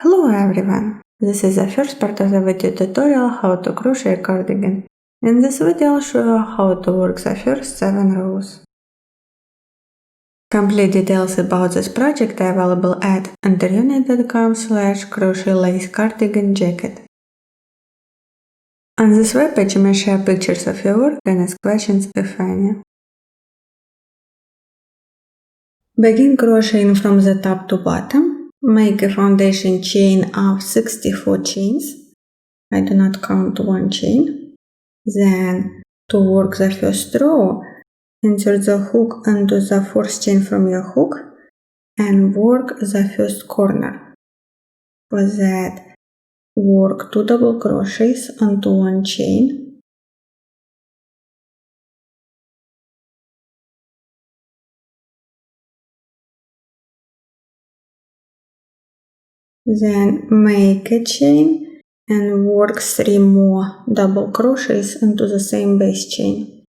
Hello everyone! This is the first part of the video tutorial how to crochet a cardigan. In this video I'll show you how to work the first 7 rows. Complete details about this project are available at interunit.com/crochet lace cardigan jacket. On this webpage you may share pictures of your work and ask questions if any. Begin crocheting from the top to bottom. Make a foundation chain of 64 chains. I do not count one chain. Then, to work the first row, insert the hook into the fourth chain from your hook and work the first corner. For that, work 2 double crochets onto one chain. Then make a chain and work 3 more double crochets into the same base chain.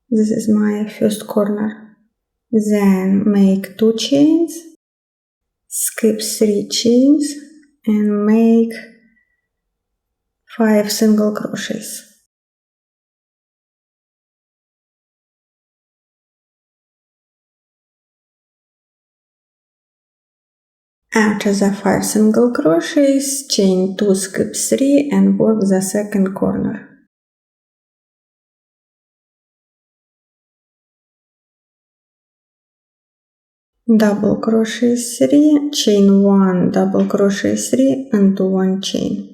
This is my first corner. Then make 2 chains, skip 3 chains and make 5 single crochets. After the 5 single crochets, chain 2, skip 3 and work the second corner. Double crochet 3, chain 1, double crochet 3 into one chain.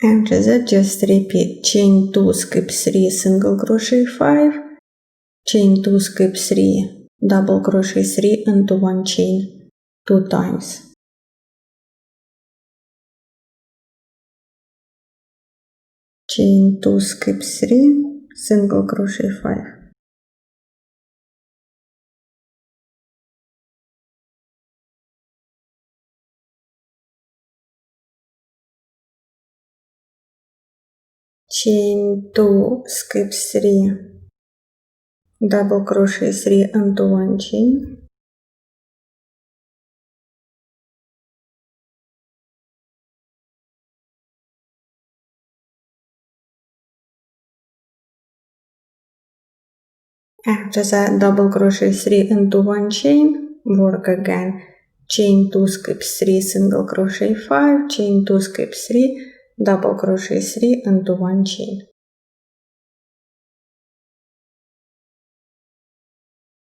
After that, just repeat chain 2, skip 3, single crochet 5, chain 2, skip 3, double crochet 3 into one chain 2 times. Chain 2, skip 3, single crochet 5. Chain 2, skip 3, double crochet 3 into one chain. After that, double crochet 3 into one chain, work again. Chain 2, skip 3, single crochet 5, chain 2, skip 3, double crochet 3 into one chain.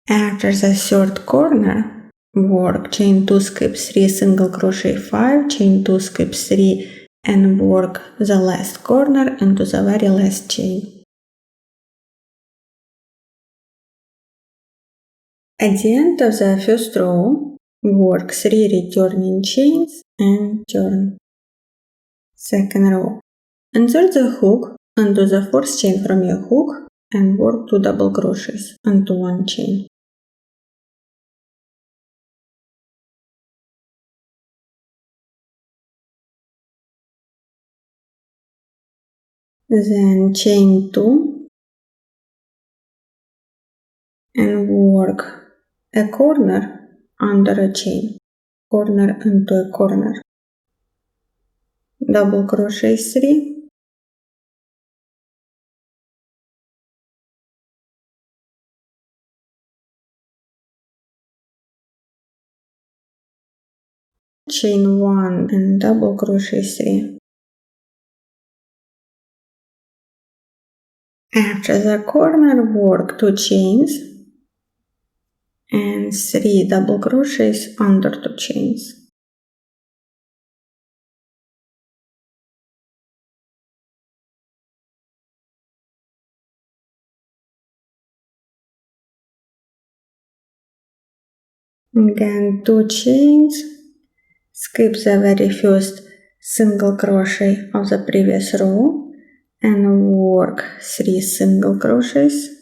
After the third corner, work chain 2, skip 3, single crochet 5, chain 2, skip 3 and work the last corner into the very last chain. At the end of the first row, work 3 returning chains and turn. Second row. Insert the hook into the fourth chain from your hook and work 2 double crochets into one chain. Then chain 2 and work a corner under a chain, corner into a corner. Double crochet 3, chain 1 and double crochet 3. After the corner, work 2 chains and 3 double crochets under 2 chains. Again 2 chains, skip the very first single crochet of the previous row and work 3 single crochets.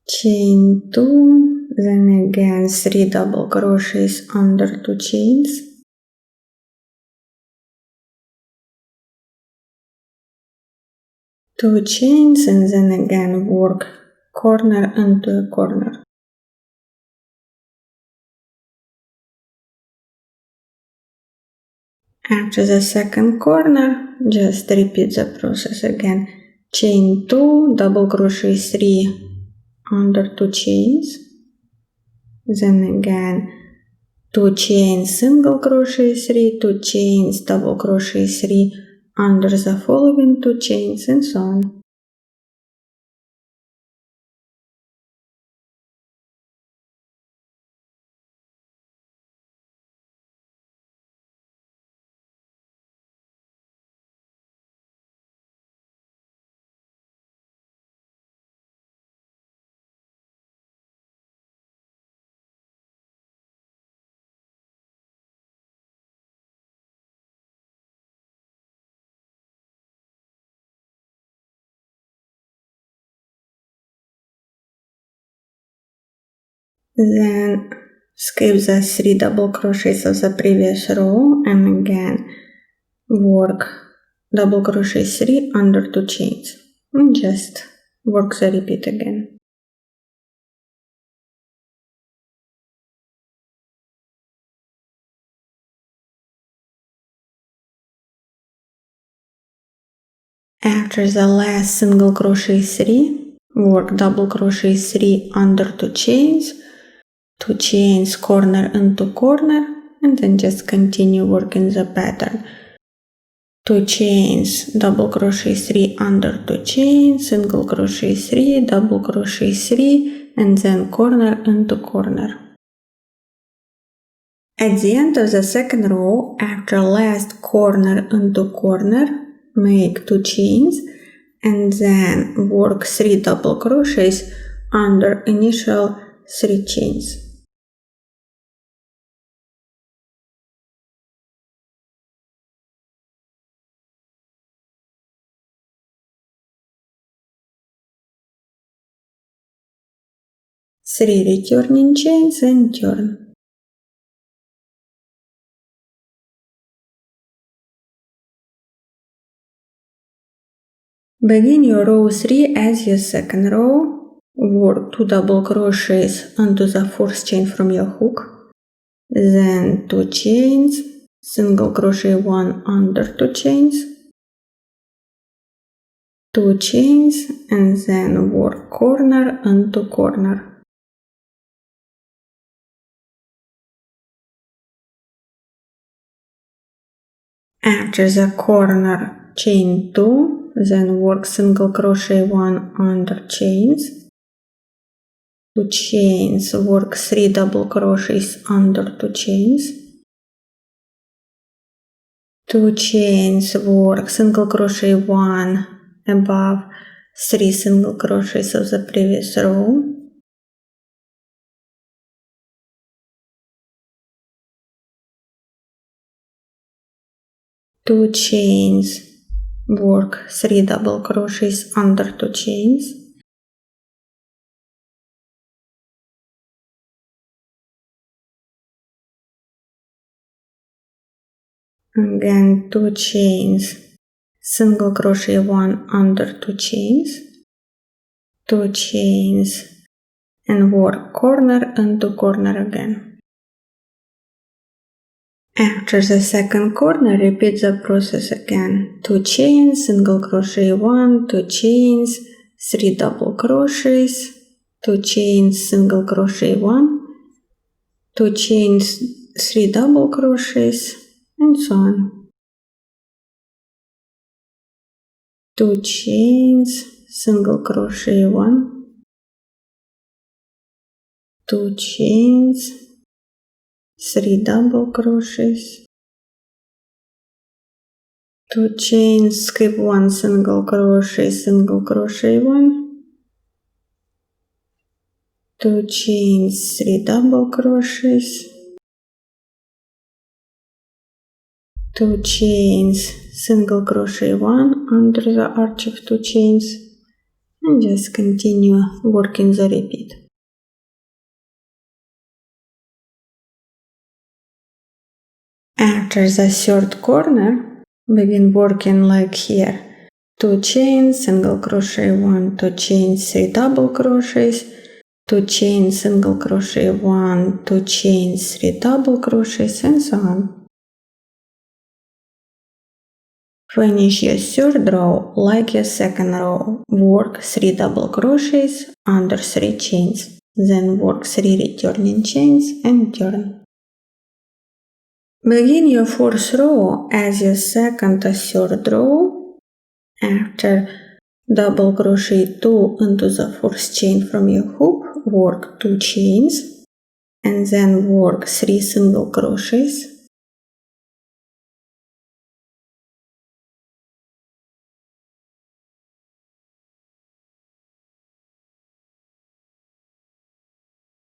Chain 2, then again 3 double crochets under 2 chains. Two chains and then again work corner into a corner. After the second corner, just repeat the process again. Chain 2, double crochet 3 under 2 chains, then again 2 chains single crochet 3, 2 chains double crochet 3 under the following 2 chains, and so on. Then skip the 3 double crochets of the previous row and again work double crochet 3 under 2 chains and just work the repeat again. After the last single crochet 3, work double crochet 3 under 2 chains, 2 chains corner into corner, and then just continue working the pattern. 2 chains, double crochet 3 under 2 chains, single crochet 3, double crochet 3, and then corner into corner. At the end of the second row, after last corner into corner, make 2 chains and then work 3 double crochets under initial 3 chains. Three returning chains and turn. Begin your row 3 as your second row. Work 2 double crochets into the fourth chain from your hook. Then 2 chains, single crochet 1 under 2 chains, 2 chains, and then work corner into corner. After the corner, chain 2, then work single crochet 1 under chains, 2 chains, work 3 double crochets under 2 chains, 2 chains, work single crochet 1 above 3 single crochets of the previous row, 2 chains, work 3 double crochets under 2 chains, again 2 chains, single crochet 1 under 2 chains, 2 chains, and work corner into corner again. After the second corner, repeat the process again. 2 chains, single crochet 1, 2 chains, 3 double crochets, 2 chains, single crochet 1, 2 chains, 3 double crochets, and so on. 2 chains, single crochet 1, 2 chains, 3 double crochets, 2 chains, skip 1 single crochet 1, 2 chains, 3 double crochets, 2 chains, single crochet 1 under the arch of 2 chains, and just continue working the repeat. After the third corner, begin working like here. 2 chains, single crochet 1, 2 chains, 3 double crochets, 2 chains, single crochet 1, 2 chains, 3 double crochets, and so on. Finish your third row like your second row. Work 3 double crochets under 3 chains. Then work 3 returning chains and turn. Begin your fourth row as your second or third row. After double crochet 2 into the fourth chain from your hook, work 2 chains and then work 3 single crochets.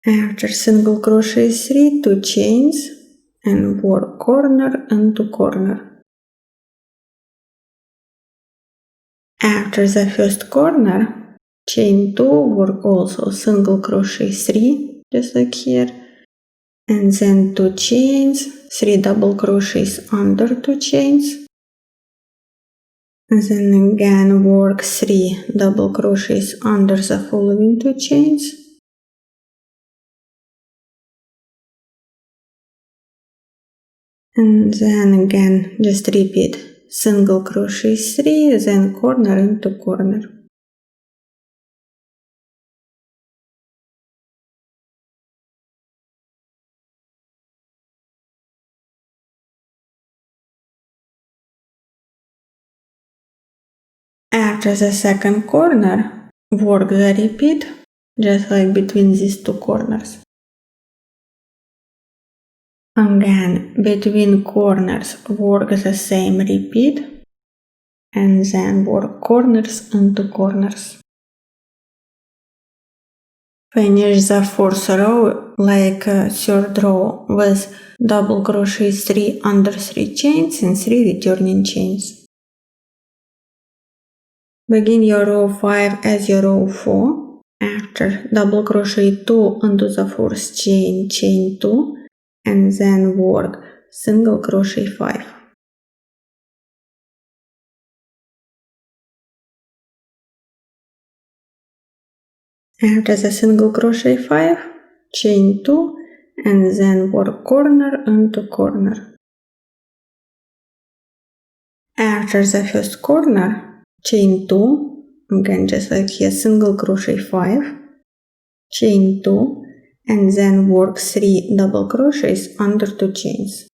After single crochet 3, 2 chains and work corner into corner. After the first corner, chain 2, work also single crochet 3, just like here, and then 2 chains, 3 double crochets under 2 chains, and then again work 3 double crochets under the following 2 chains, and then again just repeat single crochet 3, then corner into corner. After the second corner, work the repeat just like between these 2 corners. Again, between corners, work the same repeat and then work corners into corners. Finish the fourth row like third row with double crochet 3 under 3 chains and 3 returning chains. Begin your row 5 as your row 4. After double crochet 2 into the fourth chain, chain 2, and then work single crochet 5. After the single crochet 5, chain 2 and then work corner into corner. After the first corner, chain 2, again just like here, single crochet 5, chain 2 and then work 3 double crochets under 2 chains.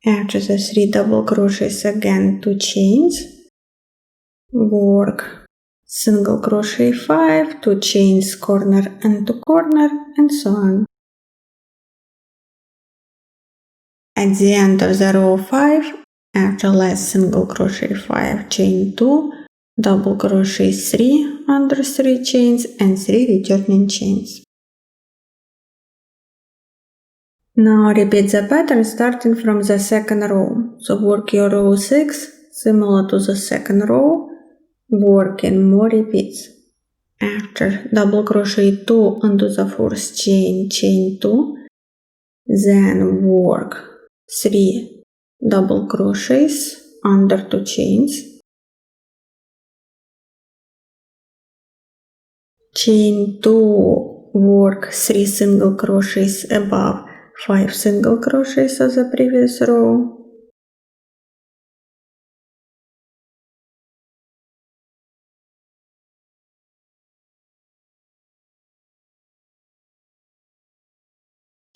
After the 3 double crochets, again 2 chains, work single crochet 5, 2 chains corner into corner, and so on. At the end of the row 5, after last single crochet 5, chain 2, double crochet 3 under 3 chains and 3 returning chains. Now repeat the pattern starting from the second row. So work your row 6 similar to the second row, working more repeats. After double crochet 2 into the fourth chain, chain 2, then work 3 double crochets under 2 chains, chain 2, work 3 single crochets above 5 single crochets of the previous row,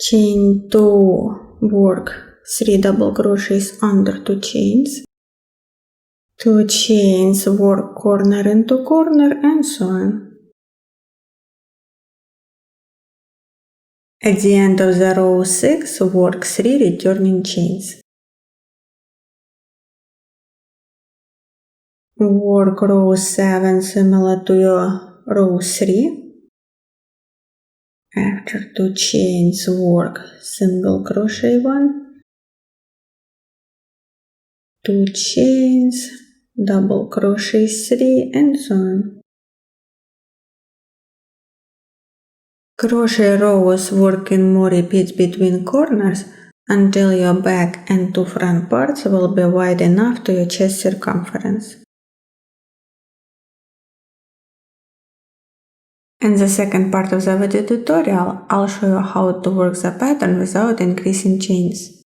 Chain 2 work 3 double crochets under 2 chains. 2 chains work corner into corner and so on. At the end of the row 6, work 3 returning chains. Work row 7 similar to your row 3. After 2 chains, work single crochet 1, 2 chains, double crochet 3 and so on. Crochet rows working more repeats between corners until your back and 2 front parts will be wide enough to your chest circumference. In the second part of the video tutorial, I'll show you how to work the pattern without increasing chains.